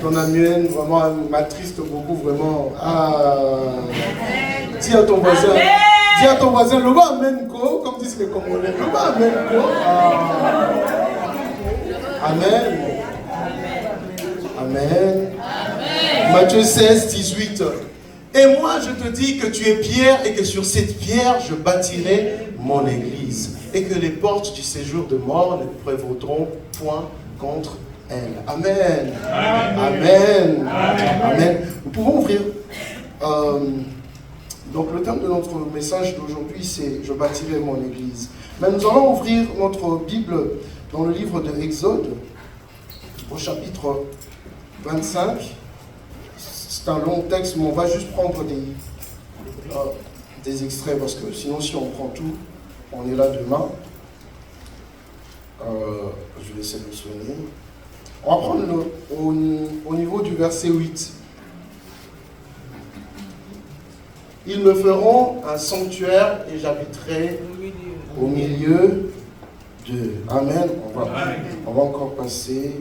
Ton amen vraiment m'attriste beaucoup, vraiment. Dis à ton voisin. Dis à ton voisin, le bas amen ko, comme disent les Congolais. Le bas amen ko. Amen. Amen. Matthieu 16, 18. Et moi je te dis que tu es pierre et que sur cette pierre je bâtirai mon église. Et que les portes du séjour de mort ne prévaudront point contre elle. Amen. Amen. Amen. Nous pouvons ouvrir. Donc le thème de notre message d'aujourd'hui c'est « Je bâtirai mon église ». Mais nous allons ouvrir notre Bible dans le livre de Exode, au chapitre 25. C'est un long texte, mais on va juste prendre des extraits, parce que sinon si on prend tout, on est là demain. Je vais sélectionner. On va prendre au niveau du verset 8. Ils me feront un sanctuaire et j'habiterai au milieu d'eux. Amen. On va encore passer.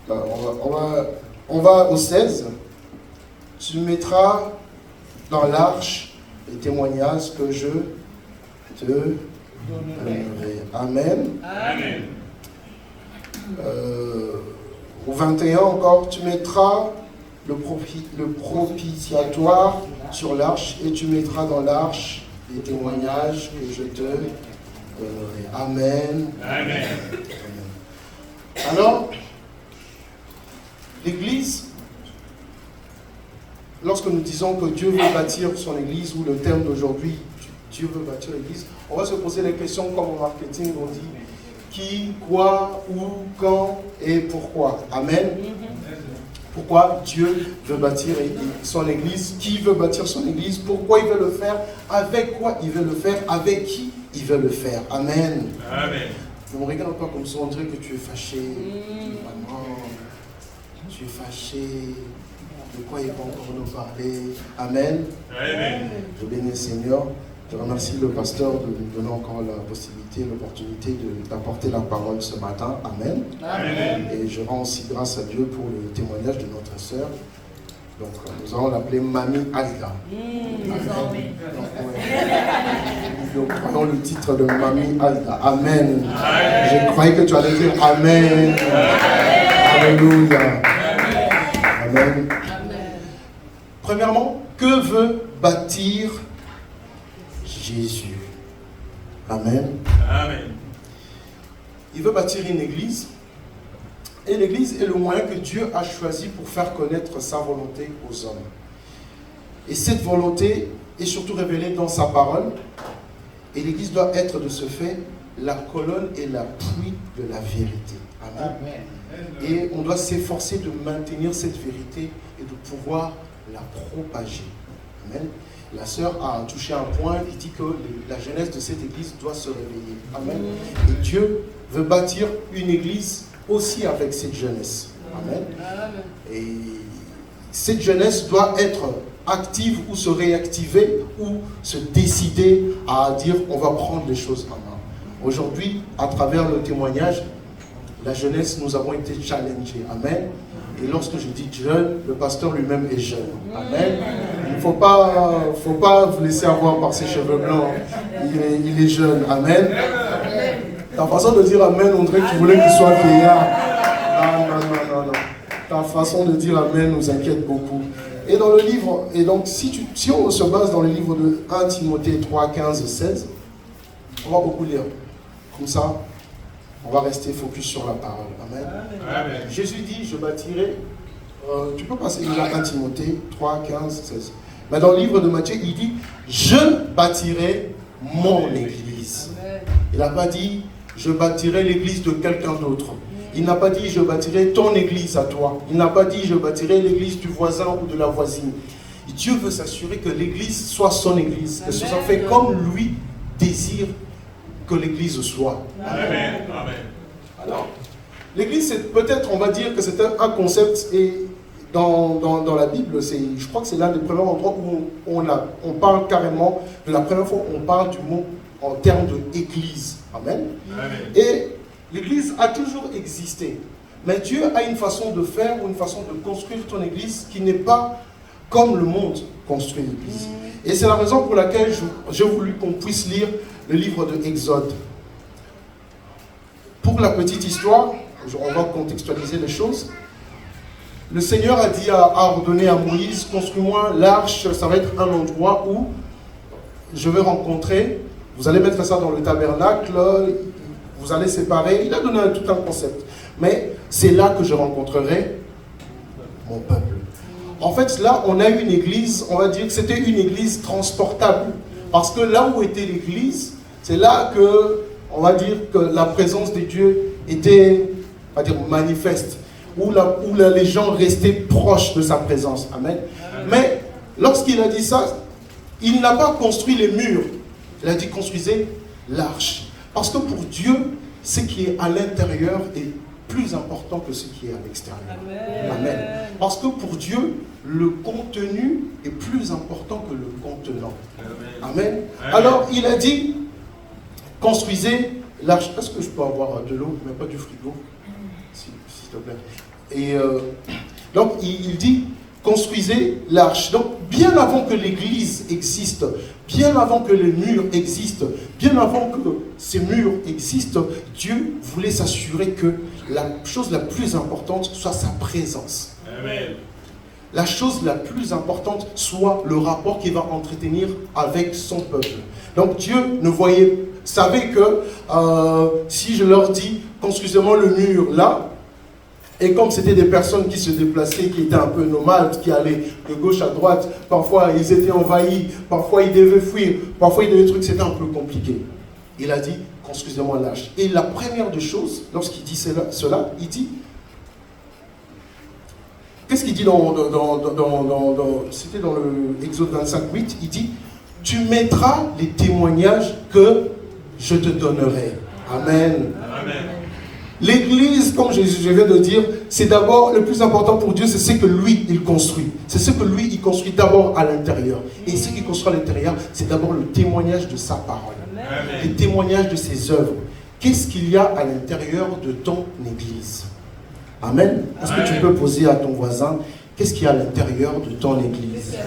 On va au 16. Tu mettras dans l'arche les témoignages que je te donnerai. Amen. Amen. Au 21 encore, tu mettras le propitiatoire sur l'arche et tu mettras dans l'arche les témoignages que je te donnerai. Amen. Amen. Alors, l'Église, lorsque nous disons que Dieu veut bâtir son Église, ou le terme d'aujourd'hui, Dieu veut bâtir l'Église, on va se poser les questions comme au marketing, on dit qui, quoi, où, quand et pourquoi. Amen. Pourquoi Dieu veut bâtir son Église, qui veut bâtir son Église, pourquoi il veut le faire, avec quoi il veut le faire, avec qui il veut le faire. Amen. Amen. Ne me regarde pas comme ça, on dirait que tu es fâché. Maman, tu es fâché. De quoi il va encore nous parler. Amen. Amen. Je bénis le Seigneur. Je remercie le pasteur de nous donner encore la possibilité, l'opportunité d'apporter la parole ce matin. Amen. Amen. Et je rends aussi grâce à Dieu pour le témoignage de notre sœur. Donc nous allons l'appeler Mamie Alda. Amen. Nous croyons le titre de Mamie Alda. Amen. Amen. Je croyais que tu allais dire Amen. Alléluia. Amen. Premièrement, que veut bâtir Jésus? Amen. Amen. Il veut bâtir une église. Et l'église est le moyen que Dieu a choisi pour faire connaître sa volonté aux hommes. Et cette volonté est surtout révélée dans sa parole. Et l'église doit être de ce fait la colonne et l'appui de la vérité. Amen. Amen. Et on doit s'efforcer de maintenir cette vérité et de pouvoir la propager. Amen. La sœur a touché un point qui dit que la jeunesse de cette église doit se réveiller. Amen. Et Dieu veut bâtir une église aussi avec cette jeunesse. Amen. Et cette jeunesse doit être active ou se réactiver ou se décider à dire on va prendre les choses en main. Aujourd'hui, à travers le témoignage, la jeunesse, nous avons été challengés. Amen. Et lorsque je dis jeune, le pasteur lui-même est jeune. Amen. Il ne faut pas vous laisser avoir par ses cheveux blancs. Il est jeune. Amen. Ta façon de dire Amen, on dirait que tu voulais qu'il soit vieillard. Non. Ta façon de dire Amen nous inquiète beaucoup. Et dans le livre, et donc si on se base dans le livre de 1 Timothée 3, 15, 16, on va beaucoup lire. Comme ça, on va rester focus sur la parole. Amen. Amen. Jésus dit, je bâtirai. Tu peux passer déjà 1 Timothée 3, 15, 16. Mais dans le livre de Matthieu, il dit, je bâtirai mon église. Amen. Il n'a pas dit, je bâtirai l'église de quelqu'un d'autre. Il n'a pas dit, je bâtirai ton église à toi. Il n'a pas dit, je bâtirai l'église du voisin ou de la voisine. Et Dieu veut s'assurer que l'église soit son église. Que ce soit fait comme lui désire que l'église soit. Amen. Amen. Alors, l'église, c'est peut-être, on va dire que c'est un concept, et dans la Bible, je crois que c'est l'un des premiers endroits où on parle carrément, de la première fois où on parle du mot en termes d'église. Amen. Amen. Et l'église a toujours existé. Mais Dieu a une façon de faire ou une façon de construire ton église qui n'est pas comme le monde construit l'église. Et c'est la raison pour laquelle j'ai voulu qu'on puisse lire le livre de Exode. Pour la petite histoire, on va contextualiser les choses. Le Seigneur a ordonné à Moïse, construis-moi l'arche, ça va être un endroit où je vais rencontrer, vous allez mettre ça dans le tabernacle, vous allez séparer, il a donné tout un concept. Mais c'est là que je rencontrerai mon peuple. En fait, là, on a une église, on va dire que c'était une église transportable. Parce que là où était l'église, c'est là que, on va dire que la présence de Dieu était, on va dire, manifeste. Où les gens restaient proches de sa présence. Amen. Mais lorsqu'il a dit ça, il n'a pas construit les murs. Il a dit construisez l'arche. Parce que pour Dieu, ce qui est à l'intérieur est plus important que ce qui est à l'extérieur. Amen. Parce que pour Dieu, le contenu est plus important que le contenant. Amen. Alors il a dit construisez l'arche. Est-ce que je peux avoir de l'eau, mais pas du frigo, s'il te plaît? Et donc il dit construisez l'arche. Donc bien avant que l'église existe, bien avant que les murs existent, bien avant que ces murs existent, Dieu voulait s'assurer que la chose la plus importante soit sa présence. Amen. La chose la plus importante soit le rapport qu'il va entretenir avec son peuple. Donc Dieu savait que si je leur dis construisez-moi le mur là, et comme c'était des personnes qui se déplaçaient, qui étaient un peu nomades, qui allaient de gauche à droite, parfois ils étaient envahis, parfois ils devaient fuir, parfois ils devaient c'était un peu compliqué. Il a dit, construisez-moi l'arche. Et la première des choses, lorsqu'il dit cela, il dit, qu'est-ce qu'il dit c'était dans le Exode 25:8, il dit, tu mettras les témoignages que je te donnerai. Amen. Amen. L'église, comme je viens de dire, c'est d'abord, le plus important pour Dieu, c'est ce que lui, il construit. C'est ce que lui, il construit d'abord à l'intérieur. Et ce qu'il construit à l'intérieur, c'est d'abord le témoignage de sa parole. Amen. Le témoignage de ses œuvres. Qu'est-ce qu'il y a à l'intérieur de ton église? Amen. Est-ce que tu peux poser à ton voisin, qu'est-ce qu'il y a à l'intérieur de ton église?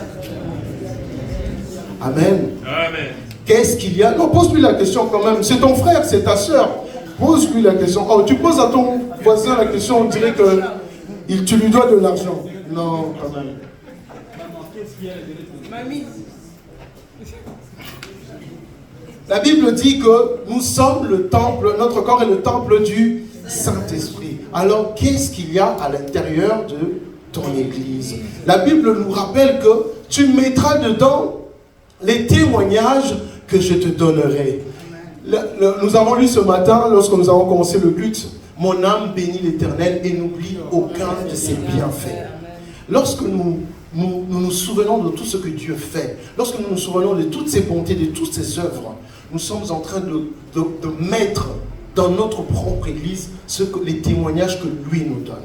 Amen. Amen. Qu'est-ce qu'il y a? Non, pose-lui la question quand même. C'est ton frère, c'est ta soeur. Pose-lui la question. Oh, tu poses à ton voisin la question, on dirait que tu lui dois de l'argent. Non, quand même. Mamie. La Bible dit que nous sommes le temple, notre corps est le temple du Saint-Esprit. Alors, qu'est-ce qu'il y a à l'intérieur de ton église? La Bible nous rappelle que tu mettras dedans les témoignages que je te donnerai. Nous avons lu ce matin, lorsque nous avons commencé le culte, mon âme bénit l'Éternel et n'oublie aucun de ses bienfaits. Lorsque nous souvenons de tout ce que Dieu fait, lorsque nous nous souvenons de toutes ses bontés, de toutes ses œuvres, nous sommes en train de mettre dans notre propre église les témoignages que lui nous donne.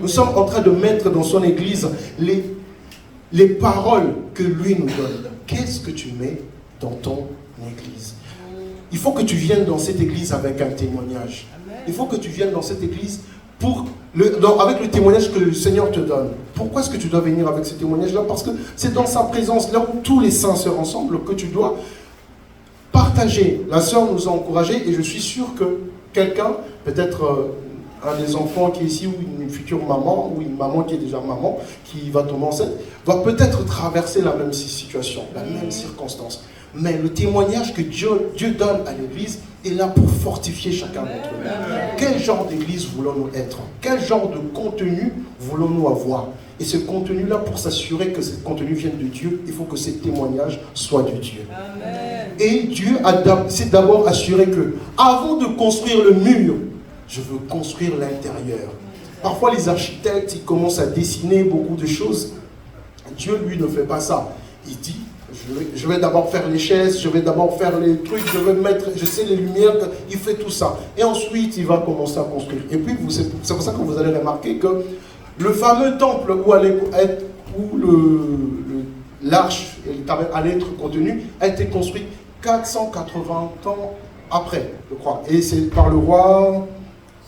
Nous sommes en train de mettre dans son église les paroles que lui nous donne. Qu'est-ce que tu mets dans ton église? Il faut que tu viennes dans cette église avec un témoignage. Il faut que tu viennes dans cette église avec le témoignage que le Seigneur te donne. Pourquoi est-ce que tu dois venir avec ce témoignage-là? Parce que c'est dans sa présence, là où tous les saints se rassemblent, que tu dois partager. La sœur nous a encouragés et je suis sûr que quelqu'un, peut-être un des enfants qui est ici, ou une future maman, ou une maman qui est déjà maman, qui va tomber enceinte, va peut-être traverser la même situation, la même circonstance. Mais le témoignage que Dieu donne à l'église est là pour fortifier chacun d'entre nous. Quel genre d'église voulons-nous être? Quel genre de contenu voulons-nous avoir? Et ce contenu-là, pour s'assurer que ce contenu vienne de Dieu, il faut que ces témoignages soient de Dieu. Amen. Et Dieu s'est d'abord assuré que, avant de construire le mur, je veux construire l'intérieur. Parfois, les architectes, ils commencent à dessiner beaucoup de choses. Dieu, lui, ne fait pas ça. Il dit, je vais d'abord faire les chaises, je vais d'abord faire les trucs, je sais les lumières, il fait tout ça. Et ensuite, il va commencer à construire. Et puis, c'est pour ça que vous allez remarquer que le fameux temple où l'arche allait être contenue a été construit 480 ans après, je crois. Et c'est par le roi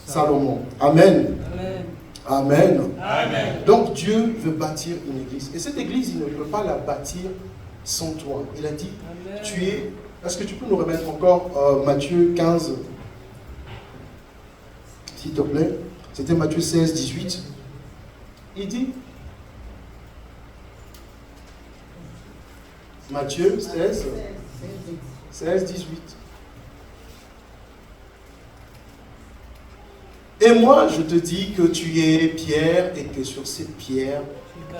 Salomon. Amen. Amen. Amen. Amen. Donc Dieu veut bâtir une église. Et cette église, il ne peut pas la bâtir sans toi. Il a dit, Amen. Tu es... Est-ce que tu peux nous remettre encore Matthieu 15, s'il te plaît? C'était Matthieu 16, 18. Il dit, Matthieu 16, 18. Et moi, je te dis que tu es pierre et que sur cette pierre,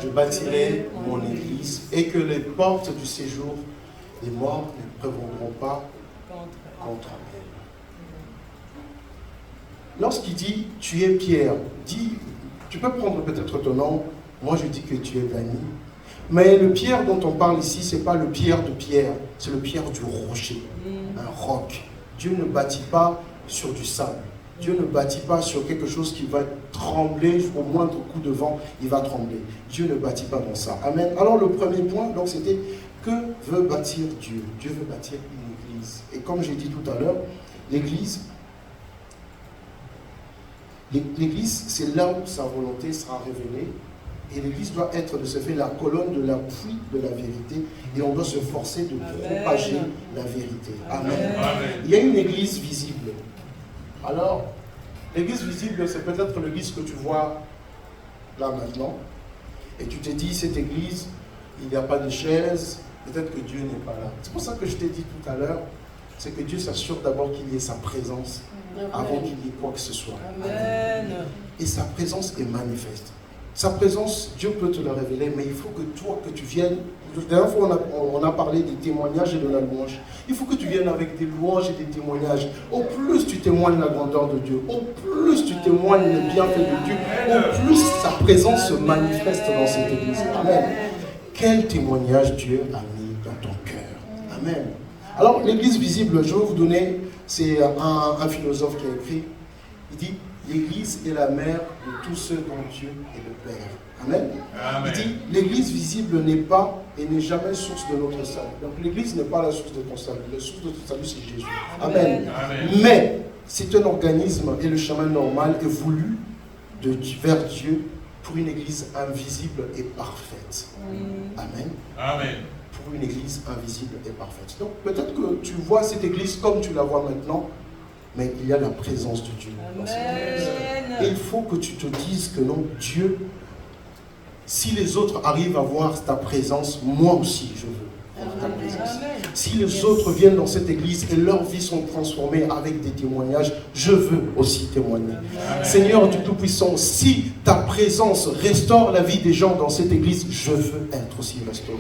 je bâtirai mon église et que les portes du séjour des morts ne prévaudront pas contre elle. Lorsqu'il dit tu es pierre, dit, tu peux prendre peut-être ton nom, moi je dis que tu es Dany. Mais le pierre dont on parle ici, ce n'est pas le pierre de pierre, c'est le pierre du rocher, un roc. Dieu ne bâtit pas sur du sable. Dieu ne bâtit pas sur quelque chose qui va trembler, au moindre coup de vent, il va trembler. Dieu ne bâtit pas dans ça. Amen. Alors le premier point, donc c'était, que veut bâtir Dieu? Dieu veut bâtir une église. Et comme j'ai dit tout à l'heure, l'église, c'est là où sa volonté sera révélée. Et l'église doit être de ce fait la colonne de l'appui de la vérité. Et on doit se forcer de propager la vérité. Amen. Amen. Il y a une église visible. Alors, l'église visible, c'est peut-être l'église que tu vois là maintenant. Et tu te dis, cette église, il n'y a pas de chaise, peut-être que Dieu n'est pas là. C'est pour ça que je t'ai dit tout à l'heure, c'est que Dieu s'assure d'abord qu'il y ait sa présence avant qu'il y ait quoi que ce soit. Amen. Et sa présence est manifeste. Sa présence, Dieu peut te la révéler, mais il faut que toi, que tu viennes. La dernière fois, on a parlé des témoignages et de la louange. Il faut que tu viennes avec des louanges et des témoignages. Au plus tu témoignes la grandeur de Dieu, au plus tu témoignes le bienfait de Dieu, au plus sa présence se manifeste dans cette église. Amen. Quel témoignage Dieu a mis dans ton cœur. Amen. Alors, l'église visible, je vais vous donner, c'est un philosophe qui a écrit, il dit, l'église est la mère de tous ceux dont Dieu est le Père. Amen. Amen. Il dit, l'église visible n'est pas et n'est jamais source de notre salut. Donc l'église n'est pas la source de ton salut. La source de ton salut, c'est Jésus. Amen. Amen. Mais c'est un organisme et le chemin normal est voulu vers Dieu pour une église invisible et parfaite. Amen. Amen. Pour une église invisible et parfaite. Donc peut-être que tu vois cette église comme tu la vois maintenant, mais il y a la présence de Dieu dans cette église. Et il faut que tu te dises que non, Dieu, si les autres arrivent à voir ta présence, moi aussi je veux ta présence. Si les autres viennent dans cette église et leurs vies sont transformées avec des témoignages, je veux aussi témoigner. Amen. Seigneur du Tout-Puissant, si ta présence restaure la vie des gens dans cette église, je veux être aussi restauré.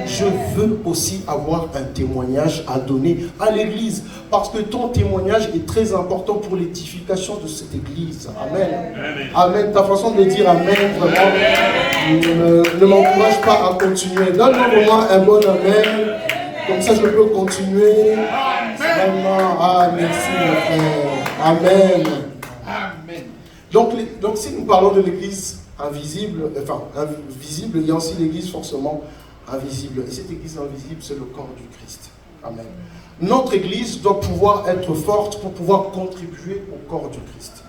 Je veux aussi avoir un témoignage à donner à l'église, parce que ton témoignage est très important pour l'édification de cette église. Amen. Amen. Amen. Ta façon de dire Amen, vraiment, ne m'encourage pas à continuer. Donne-moi vraiment un bon Amen. Comme ça, je peux continuer. Vraiment. Ah, merci, mon frère. Amen. Amen. Donc, si nous parlons de l'église invisible, visible, il y a aussi l'église forcément invisible. Et cette église invisible, c'est le corps du Christ. Amen. Notre église doit pouvoir être forte pour pouvoir contribuer au corps du Christ.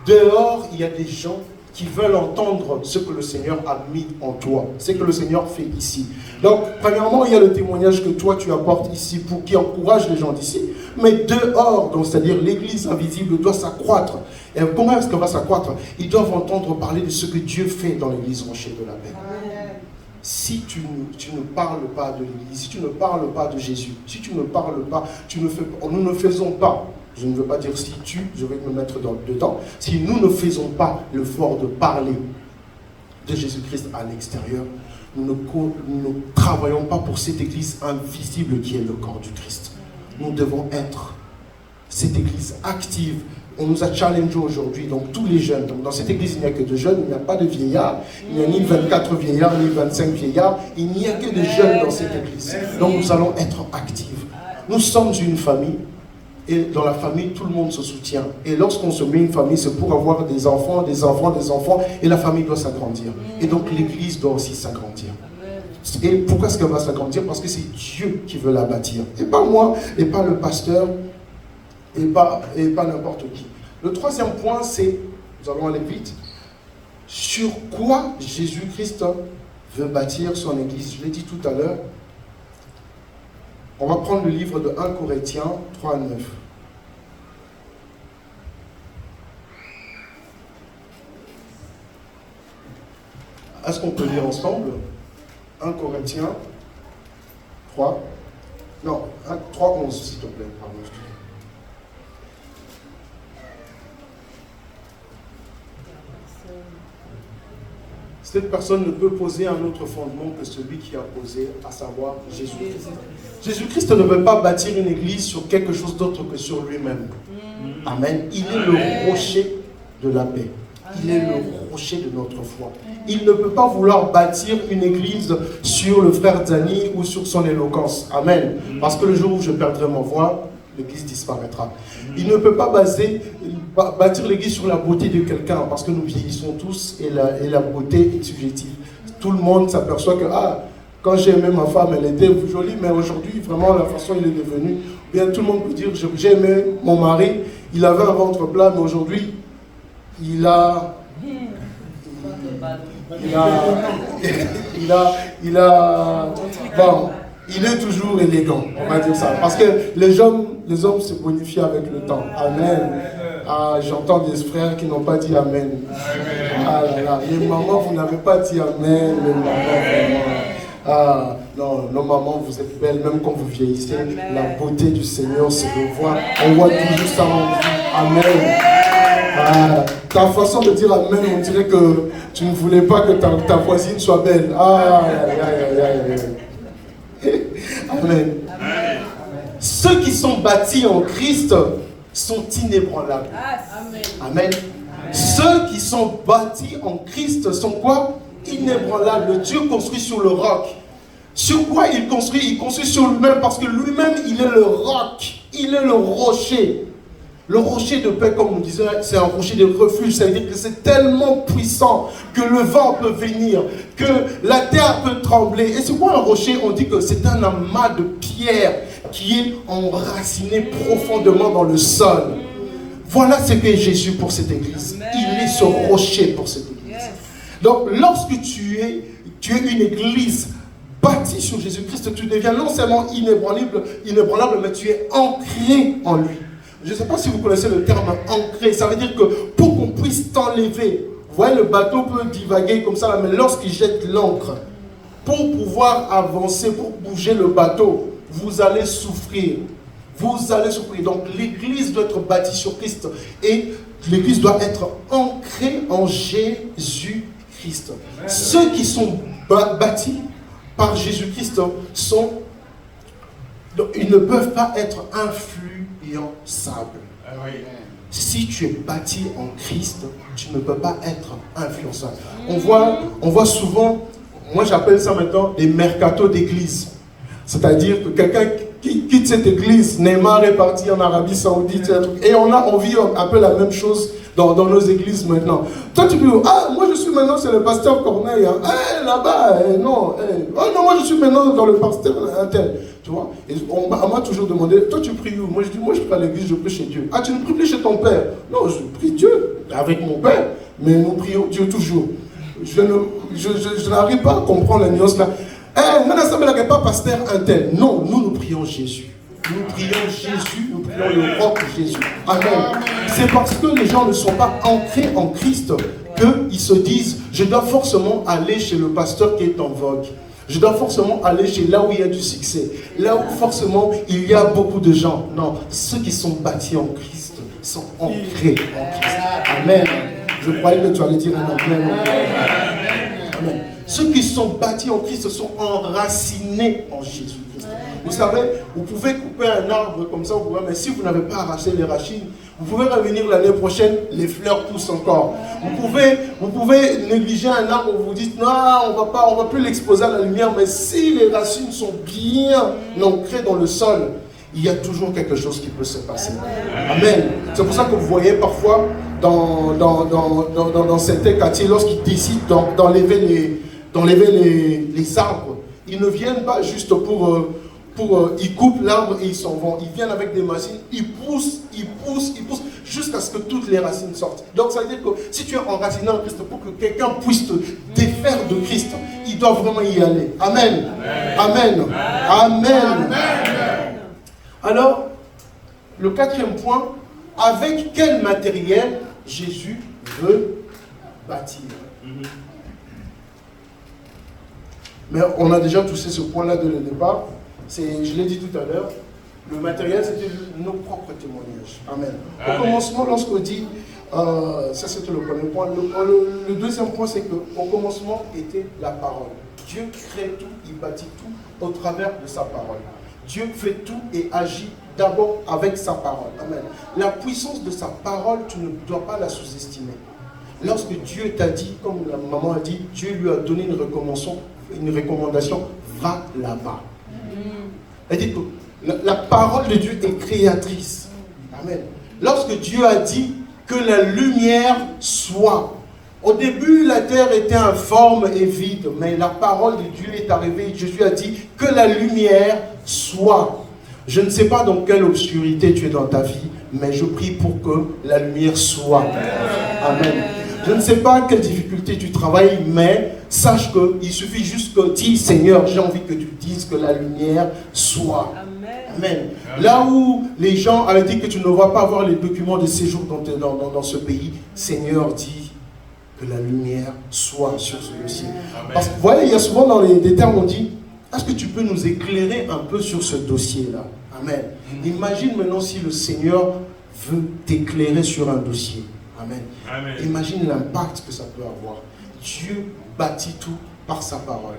Dehors, il y a des gens qui veulent entendre ce que le Seigneur a mis en toi, ce que le Seigneur fait ici. Donc, premièrement, il y a le témoignage que toi tu apportes ici pour qui encourage les gens d'ici, mais dehors, donc c'est-à-dire l'église invisible doit s'accroître. Et comment est-ce qu'elle va s'accroître? Ils doivent entendre parler de ce que Dieu fait dans l'église Rocher de la Paix. Si tu ne parles pas de l'église, si tu ne parles pas de Jésus, si tu ne parles pas, nous ne faisons pas. Je ne veux pas dire si je vais me mettre dedans. Si nous ne faisons pas l'effort de parler de Jésus-Christ à l'extérieur, nous ne travaillons pas pour cette église invisible qui est le corps du Christ. Nous devons être cette église active. On nous a challengé aujourd'hui, donc tous les jeunes. Donc dans cette église, il n'y a que de jeunes, il n'y a pas de vieillards. Il n'y a ni 24 vieillards, ni 25 vieillards. Il n'y a que de jeunes dans cette église. Donc nous allons être actifs. Nous sommes une famille. Et dans la famille, tout le monde se soutient. Et lorsqu'on se met une famille, c'est pour avoir des enfants, des enfants, des enfants. Et la famille doit s'agrandir. Et donc l'église doit aussi s'agrandir. Et pourquoi est-ce qu'elle va s'agrandir? Parce que c'est Dieu qui veut la bâtir. Et pas moi, et pas le pasteur, et pas n'importe qui. Le troisième point, c'est, nous allons aller vite, sur quoi Jésus-Christ veut bâtir son Église. Je l'ai dit tout à l'heure. On va prendre le livre de 1 Corinthiens 3 à 9. Est-ce qu'on peut lire ensemble 1 Corinthiens 3. Non, 3, 11, s'il te plaît. Pardon, cette personne ne peut poser un autre fondement que celui qui a posé, à savoir Jésus-Christ. Jésus-Christ ne veut pas bâtir une église sur quelque chose d'autre que sur lui-même. Amen. Il est le rocher de la paix. Il est le rocher de notre foi. Il ne peut pas vouloir bâtir une église sur le frère Dani ou sur son éloquence. Amen. Parce que le jour où je perdrai ma voix, l'église disparaîtra. Il ne peut pas bâtir l'église sur la beauté de quelqu'un, parce que nous vieillissons tous et la beauté est subjective. Tout le monde s'aperçoit que quand j'ai aimé ma femme, elle était jolie, mais aujourd'hui, vraiment, la façon il est devenu, bien tout le monde peut dire, j'ai aimé mon mari, il avait un ventre plat, mais aujourd'hui, il est toujours élégant, on va dire ça. Parce que les hommes se bonifient avec le temps. Amen. J'entends des frères qui n'ont pas dit Amen. Ah là là, les mamans, vous n'avez pas dit Amen. Les mamans, non, nos mamans, vous êtes belles, même quand vous vieillissez. La beauté du Seigneur se revoit. On voit toujours ça en vous. Amen. Ta façon de dire Amen, on dirait que tu ne voulais pas que ta voisine soit belle. Amen. Ceux qui sont bâtis en Christ sont inébranlables. Amen. Ceux qui sont bâtis en Christ sont quoi? Inébranlables. Dieu construit sur le roc. Sur quoi il construit? Il construit sur lui-même, parce que lui-même, il est le roc. Il est le rocher. Le rocher de paix, comme on disait, c'est un rocher de refuge. C'est-à-dire que c'est tellement puissant que le vent peut venir, que la terre peut trembler. Et c'est quoi un rocher? On dit que c'est un amas de pierres qui est enraciné profondément dans le sol. Voilà ce qu'est Jésus pour cette église. Il est ce rocher pour cette église. Donc, lorsque tu es une église bâtie sur Jésus-Christ, tu deviens non seulement inébranlable, mais tu es ancré en lui. Je ne sais pas si vous connaissez le terme ancré. Ça veut dire que pour qu'on puisse t'enlever, vous voyez, le bateau peut divaguer comme ça, mais lorsqu'il jette l'ancre, pour pouvoir avancer, pour bouger le bateau, vous allez souffrir. Vous allez souffrir. Donc l'église doit être bâtie sur Christ. Et l'église doit être ancrée en Jésus-Christ. Ceux qui sont bâtis par Jésus-Christ ils ne peuvent pas être influençables. Si tu es bâti en Christ, tu ne peux pas être influençable. On voit souvent, moi j'appelle ça maintenant des mercatos d'église. C'est-à-dire que quelqu'un qui quitte cette église, Neymar est parti en Arabie Saoudite, et on vit un peu la même chose dans nos églises maintenant. Toi tu peux dire, moi je suis maintenant, c'est le pasteur Corneille, là-bas, non, moi je suis maintenant dans le pasteur intel. Tu vois, et on m'a toujours demandé, toi tu pries où? Moi je dis, moi je prie à l'église, je prie chez Dieu. Tu ne pries plus chez ton père? Non, je prie Dieu avec mon père, mais nous prions Dieu toujours. Je n'arrive pas à comprendre la nuance là. Maintenant ça ne me pas pasteur intel. Non, nous prions Jésus. Nous prions Jésus, nous prions le roc de Jésus. Amen. C'est parce que les gens ne sont pas ancrés en Christ qu'ils se disent, je dois forcément aller chez le pasteur qui est en vogue. Je dois forcément aller chez là où il y a du succès. Là où forcément il y a beaucoup de gens. Non, ceux qui sont bâtis en Christ sont ancrés en Christ. Amen. Je croyais que tu allais dire un amen. Amen. Ceux qui sont bâtis en Christ sont enracinés en Jésus-Christ. Vous savez, vous pouvez couper un arbre comme ça, mais si vous n'avez pas arraché les racines, vous pouvez revenir l'année prochaine, les fleurs poussent encore. Vous pouvez négliger un arbre, vous vous dites, non, on va plus l'exposer à la lumière, mais si les racines sont bien ancrées dans le sol, il y a toujours quelque chose qui peut se passer. Amen. C'est pour ça que vous voyez parfois dans certains quartiers, lorsqu'ils décident d'enlever les arbres, ils ne viennent pas juste ils coupent l'arbre et ils s'en vont. Ils viennent avec des machines, ils poussent. jusqu'à ce que toutes les racines sortent. Donc ça veut dire que si tu es enraciné en Christ, pour que quelqu'un puisse te défaire de Christ, il doit vraiment y aller. Amen. Amen. Amen. Amen. Alors, le quatrième point, avec quel matériel Jésus veut bâtir? Mais on a déjà touché ce point-là dès le départ. Je l'ai dit tout à l'heure, le matériel, c'était nos propres témoignages. Amen. Au commencement, lorsqu'on dit, ça c'était le premier point. Le deuxième point, c'est qu'au commencement était la parole. Dieu crée tout, il bâtit tout au travers de sa parole. Dieu fait tout et agit d'abord avec sa parole. Amen. La puissance de sa parole, tu ne dois pas la sous-estimer. Lorsque Dieu t'a dit, comme la maman a dit, Dieu lui a donné une recommandation, va là-bas. Elle dit que la parole de Dieu est créatrice. Amen. Lorsque Dieu a dit que la lumière soit, au début la terre était informe et vide, mais la parole de Dieu est arrivée et Jésus a dit que la lumière soit. Je ne sais pas dans quelle obscurité tu es dans ta vie, mais je prie pour que la lumière soit. Amen. Je ne sais pas quelle difficulté tu travailles, mais sache qu'il suffit juste que dis, Seigneur, j'ai envie que tu dises que la lumière soit. Amen. Là où les gens avaient dit que tu ne vas pas avoir les documents de séjour dans ce pays, Seigneur dit que la lumière soit sur ce dossier. Parce que vous voyez, il y a souvent dans des termes on dit, est-ce que tu peux nous éclairer un peu sur ce dossier-là? Amen. Imagine maintenant si le Seigneur veut t'éclairer sur un dossier. Amen. Amen. Imagine l'impact que ça peut avoir. Dieu bâtit tout par sa parole.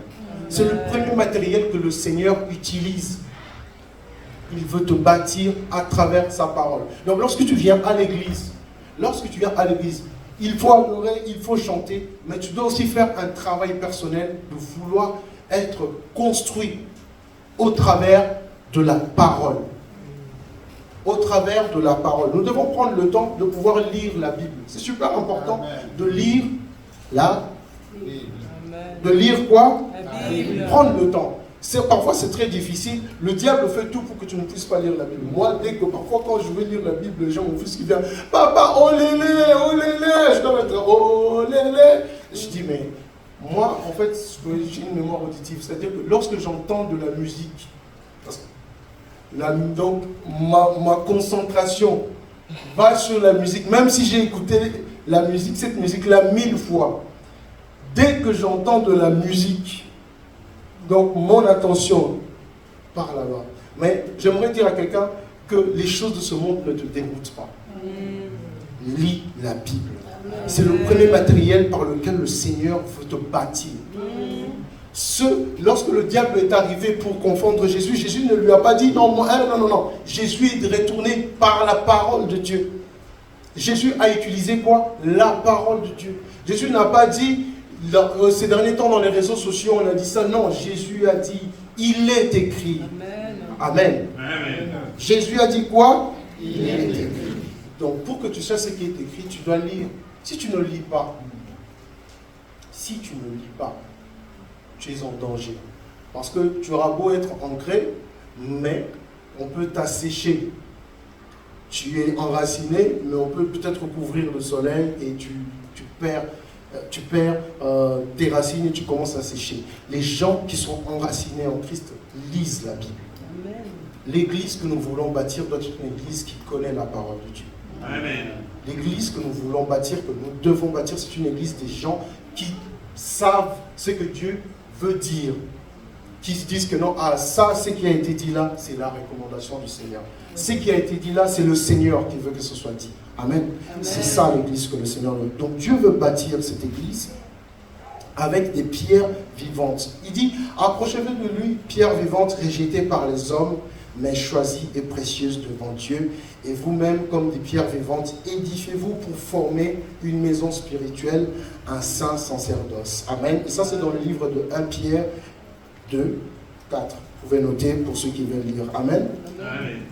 C'est le premier matériel que le Seigneur utilise. Il veut te bâtir à travers sa parole. Donc lorsque tu viens à l'église, il faut adorer, il faut chanter, mais tu dois aussi faire un travail personnel de vouloir être construit au travers de la parole. Au travers de la parole. Nous devons prendre le temps de pouvoir lire la Bible. C'est super important de lire la Bible. De lire quoi? La Bible. Prendre le temps. Parfois c'est très difficile. Le diable fait tout pour que tu ne puisses pas lire la Bible. Moi, dès que parfois quand je veux lire la Bible, les gens mon fils qui vient, papa, oh lélé, je dois mettre oh lélé. Je dis mais moi en fait j'ai une mémoire auditive. C'est-à-dire que lorsque j'entends de la musique, donc ma concentration va sur la musique, même si j'ai écouté la musique, cette musique-là 1000 fois. Dès que j'entends de la musique, donc mon attention part là-bas. Mais j'aimerais dire à quelqu'un que les choses de ce monde ne te déroutent pas. Lis la Bible. C'est le premier matériel par lequel le Seigneur veut te bâtir. Lorsque le diable est arrivé pour confondre Jésus, Jésus ne lui a pas dit non. Jésus est retourné par la parole de Dieu. Jésus a utilisé quoi? La parole de Dieu. Jésus n'a pas dit, ces derniers temps dans les réseaux sociaux, on a dit ça. Non, Jésus a dit, il est écrit. Amen. Amen. Jésus a dit quoi? Il est écrit. Donc pour que tu saches ce qui est écrit, tu dois lire. Si tu ne lis pas, tu es en danger. Parce que tu auras beau être ancré, mais on peut t'assécher. Tu es enraciné, mais on peut peut-être recouvrir le soleil et tu perds tes racines et tu commences à sécher. Les gens qui sont enracinés en Christ lisent la Bible. L'église que nous voulons bâtir doit être une église qui connaît la parole de Dieu. Amen. L'église que nous voulons bâtir, que nous devons bâtir, c'est une église des gens qui savent ce que Dieu veut dire, qui se disent que non, ça, ce qui a été dit là, c'est la recommandation du Seigneur. Ce qui a été dit là, c'est le Seigneur qui veut que ce soit dit. Amen. Amen. C'est ça l'église que le Seigneur veut. Donc Dieu veut bâtir cette église avec des pierres vivantes. Il dit, approchez-vous de lui, pierres vivantes rejetées par les hommes, mais choisies et précieuses devant Dieu. Et vous-même, comme des pierres vivantes, édifiez-vous pour former une maison spirituelle, un saint sacerdoce. Amen. Et ça, c'est dans le livre de 1 Pierre 2, 4. Vous pouvez noter pour ceux qui veulent lire. Amen. Amen.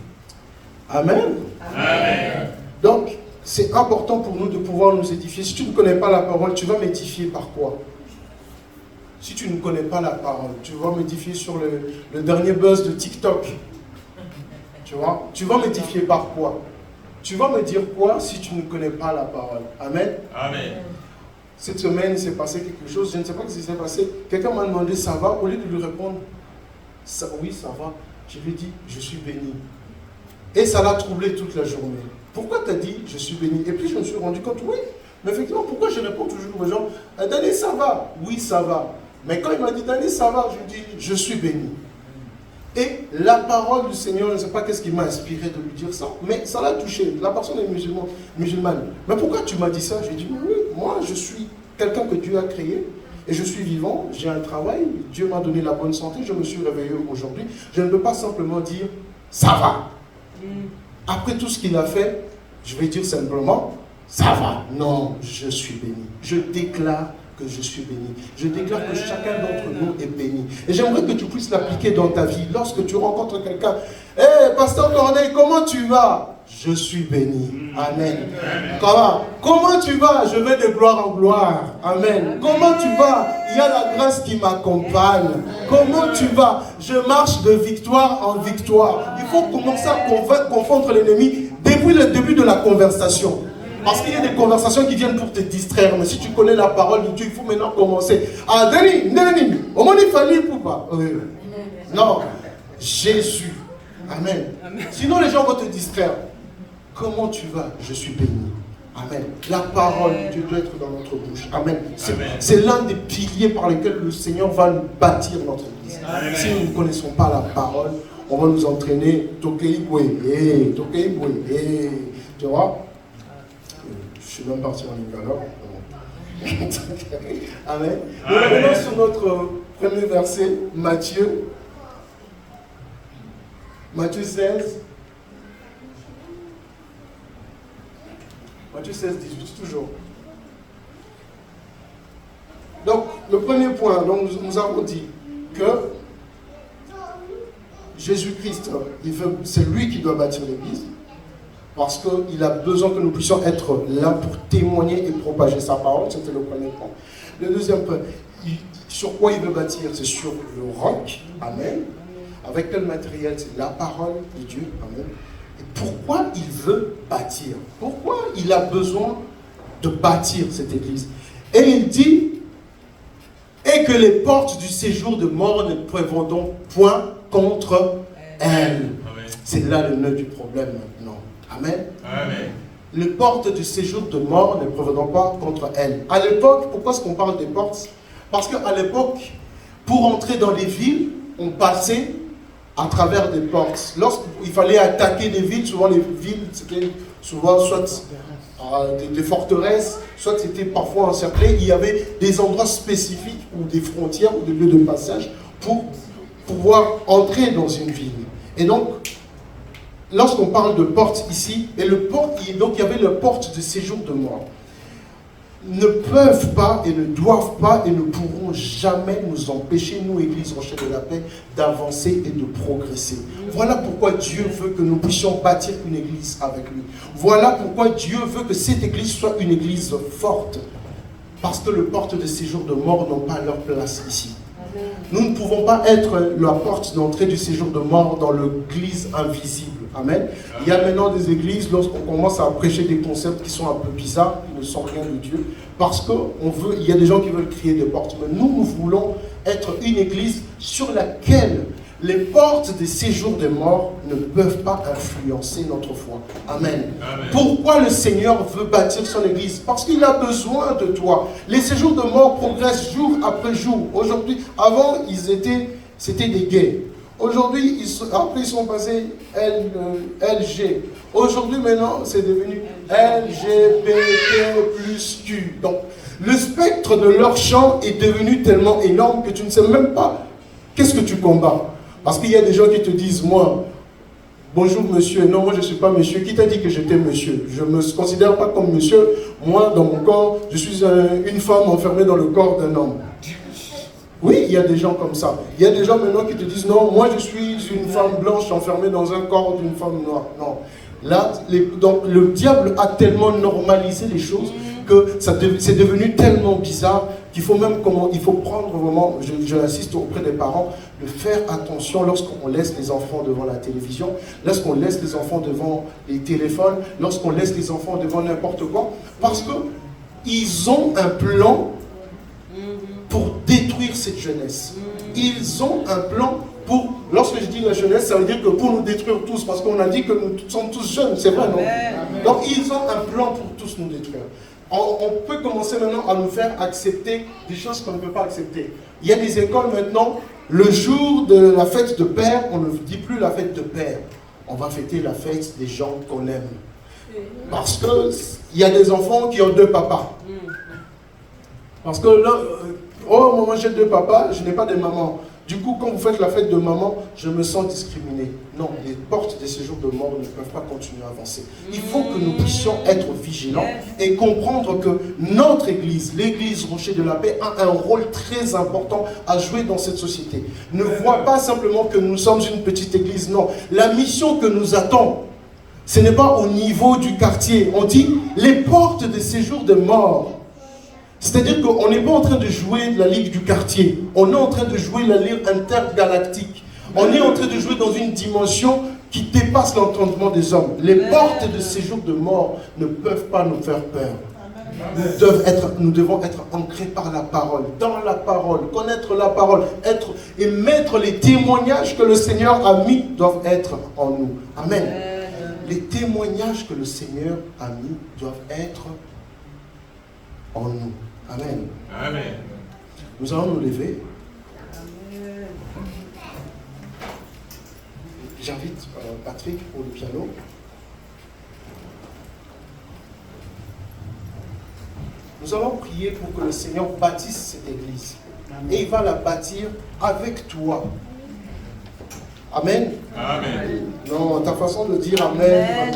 Amen. Amen. Donc, c'est important pour nous de pouvoir nous édifier. Si tu ne connais pas la parole, tu vas m'édifier par quoi? Si tu ne connais pas la parole, tu vas m'édifier sur le dernier buzz de TikTok. Tu vois? Tu vas m'édifier par quoi? Tu vas me dire quoi si tu ne connais pas la parole? Amen. Amen. Cette semaine, il s'est passé quelque chose, je ne sais pas ce qui s'est passé. Quelqu'un m'a demandé, ça va? Au lieu de lui répondre, oui, ça va. Je lui ai dit, je suis béni. Et ça l'a troublé toute la journée. Pourquoi tu as dit, je suis béni? Et puis je me suis rendu compte, oui, mais effectivement, pourquoi je réponds toujours aux gens, Dani, ça va? Oui, ça va. Mais quand il m'a dit, Dani, ça va, je lui ai dit, je suis béni. Et la parole du Seigneur, je ne sais pas qu'est-ce qui m'a inspiré de lui dire ça, mais ça l'a touché. La personne est musulmane. Mais pourquoi tu m'as dit ça? J'ai dit, oui, moi je suis quelqu'un que Dieu a créé et je suis vivant, j'ai un travail, Dieu m'a donné la bonne santé, je me suis réveillé aujourd'hui. Je ne peux pas simplement dire, ça va. Après tout ce qu'il a fait, je vais dire simplement, ça va. Non, je suis béni. Je déclare que je suis béni. Je déclare que chacun d'entre nous est béni. Et j'aimerais que tu puisses l'appliquer dans ta vie. Lorsque tu rencontres quelqu'un, hey, Pasteur Corneille, comment tu vas? Je suis béni. Amen. Comment tu vas? Je vais de gloire en gloire. Amen. Comment tu vas? Il y a la grâce qui m'accompagne. Comment tu vas? Je marche de victoire en victoire. Il faut commencer à confondre l'ennemi depuis le début de la conversation. Parce qu'il y a des conversations qui viennent pour te distraire. Mais si tu connais la parole de Dieu, il faut maintenant commencer. Ah, Dani, au moins il fallait pour pas. Non, Jésus. Amen. Sinon les gens vont te distraire. Comment tu vas? Je suis béni. Amen. La parole de Dieu doit être dans notre bouche. Amen. C'est l'un des piliers par lesquels le Seigneur va bâtir notre église. Amen. Si nous ne connaissons pas la parole, on va nous entraîner. Tokeibwe. Tu vois? Je suis même parti en Nicolas. Amen. Nous revenons sur notre premier verset, Matthieu 16. Matthieu 16, 18, toujours. Donc, le premier point, donc nous avons dit que Jésus-Christ, c'est lui qui doit bâtir l'église. Parce qu'il a besoin que nous puissions être là pour témoigner et propager sa parole. C'était le premier point. Le deuxième point, sur quoi il veut bâtir? C'est sur le roc. Amen. Avec quel matériel? C'est la parole de Dieu. Amen. Et pourquoi il veut bâtir? Pourquoi il a besoin de bâtir cette église? Et il dit, et que les portes du séjour de mort ne prévaudront point contre elle. C'est là le nœud du problème maintenant. Amen. Amen. Les portes du séjour de mort ne prévaudront pas contre elle. À l'époque, pourquoi est-ce qu'on parle des portes? Parce qu'à l'époque, pour entrer dans les villes, on passait à travers des portes. Lorsqu'il fallait attaquer des villes, souvent les villes, c'était souvent soit des forteresses, soit c'était parfois encerclé. Il y avait des endroits spécifiques ou des frontières ou des lieux de passage pour pouvoir entrer dans une ville. Et donc, lorsqu'on parle de porte ici, donc il y avait la porte de séjour de mort. Ne peuvent pas et ne doivent pas et ne pourront jamais nous empêcher, nous, Église Rocher de la Paix, d'avancer et de progresser. Voilà pourquoi Dieu veut que nous puissions bâtir une église avec lui. Voilà pourquoi Dieu veut que cette église soit une église forte. Parce que les portes de séjour de mort n'ont pas leur place ici. Nous ne pouvons pas être la porte d'entrée du séjour de mort dans l'église invisible. Amen. Il y a maintenant des églises, lorsqu'on commence à prêcher des concepts qui sont un peu bizarres, qui ne sont rien de Dieu, parce qu'il y a des gens qui veulent créer des portes. Mais nous voulons être une église sur laquelle les portes des séjours des morts ne peuvent pas influencer notre foi. Amen. Amen. Pourquoi le Seigneur veut bâtir son église? Parce qu'il a besoin de toi. Les séjours de mort progressent jour après jour. Aujourd'hui, avant, c'était des gays. Aujourd'hui, après ils sont passés LG. Aujourd'hui, maintenant, c'est devenu LGBT plus Q. Donc, le spectre de leur chant est devenu tellement énorme que tu ne sais même pas qu'est-ce que tu combats. Parce qu'il y a des gens qui te disent, moi, bonjour monsieur, non, moi je ne suis pas monsieur. Qui t'a dit que j'étais monsieur? Je ne me considère pas comme monsieur. Moi, dans mon corps, je suis une femme enfermée dans le corps d'un homme. Oui, il y a des gens comme ça. Il y a des gens maintenant qui te disent, non, moi je suis une femme blanche enfermée dans un corps d'une femme noire. Non. Là, donc, le diable a tellement normalisé les choses que c'est devenu tellement bizarre qu'il faut même, il faut prendre vraiment, je l'insiste auprès des parents, de faire attention lorsqu'on laisse les enfants devant la télévision, lorsqu'on laisse les enfants devant les téléphones, lorsqu'on laisse les enfants devant n'importe quoi, parce qu'ils ont un plan pour détruire cette jeunesse. Ils ont un plan pour, lorsque je dis la jeunesse, ça veut dire que pour nous détruire tous, parce qu'on a dit que nous sommes tous jeunes, c'est vrai, non? Donc ils ont un plan pour tous nous détruire. On peut commencer maintenant à nous faire accepter des choses qu'on ne peut pas accepter. Il y a des écoles maintenant, le jour de la fête de père, on ne dit plus la fête de père. On va fêter la fête des gens qu'on aime. Parce qu'il y a des enfants qui ont 2 papas. Parce que là, oh, moi j'ai 2 papas, je n'ai pas de maman. Du coup, quand vous faites la fête de maman, je me sens discriminé. Non, les portes de séjour de mort ne peuvent pas continuer à avancer. Il faut que nous puissions être vigilants et comprendre que notre Église, l'Église Rocher de la Paix, a un rôle très important à jouer dans cette société. Ne vois pas simplement que nous sommes une petite Église, non. La mission que nous attend, ce n'est pas au niveau du quartier. On dit les portes de séjour de mort. C'est-à-dire qu'on n'est pas en train de jouer la ligue du quartier. On est en train de jouer la ligue intergalactique. On est en train de jouer dans une dimension qui dépasse l'entendement des hommes. Les portes de séjour de mort ne peuvent pas nous faire peur. Nous devons être ancrés par la parole, dans la parole, connaître la parole, et mettre les témoignages que le Seigneur a mis doivent être en nous. Amen. Les témoignages que le Seigneur a mis doivent être en nous. Amen. Amen. Nous allons nous lever. J'invite Patrick pour le piano. Nous allons prier pour que le Seigneur bâtisse cette église. Et il va la bâtir avec toi. Amen. Amen. Non, ta façon de dire Amen, vraiment.